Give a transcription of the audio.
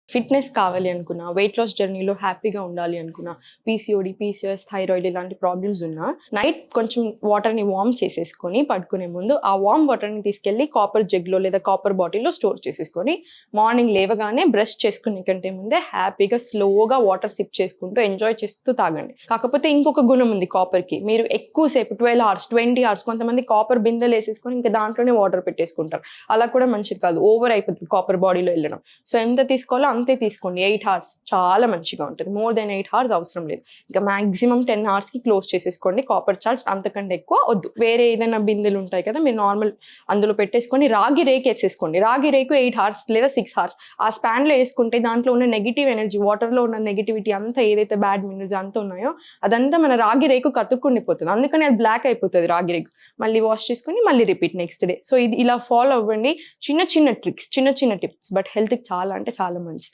Fitness కావాలి అనుకున్నా, weight loss జర్నీలో హ్యాపీగా ఉండాలి అనుకున్నా, పీసీఓడీ, పీసీఓఎస్, థైరాయిడ్ ఇలాంటి ప్రాబ్లమ్స్ ఉన్నా, నైట్ కొంచెం వాటర్‌ని వార్మ్ చేసేసుకొని పడుకునే ముందు, ఆ వార్మ్ వాటర్‌ని తీసుకెళ్ళి కాపర్ జగ్‌లో లేదా కాపర్ బాటిల్‌లో స్టోర్ చేసేసుకొని, మార్నింగ్ లేవగానే బ్రష్ చేసుకునే కంటే ముందే హ్యాపీగా స్లోగా వాటర్ సిప్ చేసుకుంటూ ఎంజాయ్ చేస్తూ తాగండి. కాకపోతే ఇంకొక గుణం ఉంది కాపర్‌కి. మీరు ఎక్కువ సేపు 12 అవర్స్, 20 అవర్స్ కొంతమంది కాపర్ బిందెలేసేసుకొని ఇంకా దాంట్లోనే వాటర్ పెట్టేసుకుంటారు. అలా కూడా మంచిది కాదు. ఓవర్ అయిపోతుంది కాపర్ బాడీలో ఎళ్ళడం. సో ఎంత తీసుకోవాలో అంతే తీసుకోండి. 8 అవర్స్ చాలా మంచిగా ఉంటది. మోర్ దెన్ 8 అవర్స్ అవసరం లేదు. ఇక మాక్సిమం 10 అవర్స్‌కి క్లోజ్ చేసేసుకోండి. కాపర్ చార్జ్ అంతకంటే ఎక్కువ వద్దు. వేరే ఏదైనా బిందెలు ఉంటాయి కదా! మీరు నార్మల్ అందులో పెట్టేసుకొని రాగి రేకేసేసుకోండి. రాగి రేకు 8 అవర్స్ లేదా 6 అవర్స్. ఆ స్పాన్‌లో ఏసుకుంటే దాంట్లో ఉన్న నెగెటివ్ ఎనర్జీ, వాటర్‌లో ఉన్న నెగటివిటీ అంతా ఏదైతే బ్యాడ్ మినరల్స్ అంతా ఉన్నాయో అదంతా మన రాగి రేకుకి అతుక్కుండిపోతది. అందుకని అది బ్లాక్ అయిపోతది రాగి రేకు. మళ్ళీ వాష్ చేసుకొని మళ్ళీ రిపీట్ నెక్స్ట్ డే. సో ఇది ఇలా ఫాలో అవ్వండి. చిన్న చిన్న ట్రిక్స్, చిన్న చిన్న టిప్స్ బట్ హెల్త్‌కి చాలా అంటే చాలా మంచిది.